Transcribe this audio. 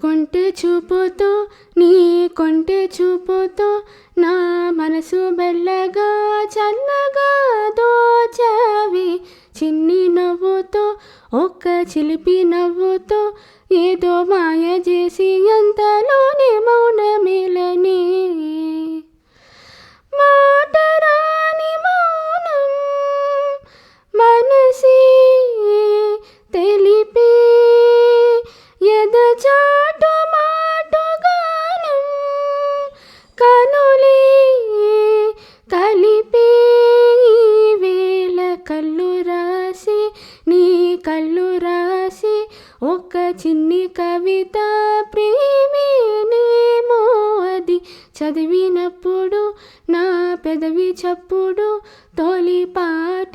కొంటె చూపుతో నీ కొంటె చూపుతో నా మనసు బెల్లగా చల్లగా దోచావి. చిన్ని నవ్వుతో ఒక్క చిలిపి నవ్వుతో ఏదో మాయ చేసి అంతలోనే మౌనమేలని. మాటరాని మౌనం మనసే తెలిపి ఎదచాటు మాటుగానం కనులే కలిపి వేళ కళ్ళు రాసి నీ కళ్ళు రాసి ఒక చిన్ని కవిత ప్రేమేనేమో అది. చదివినప్పుడు నా పెదవి చప్పుడు తొలి పాట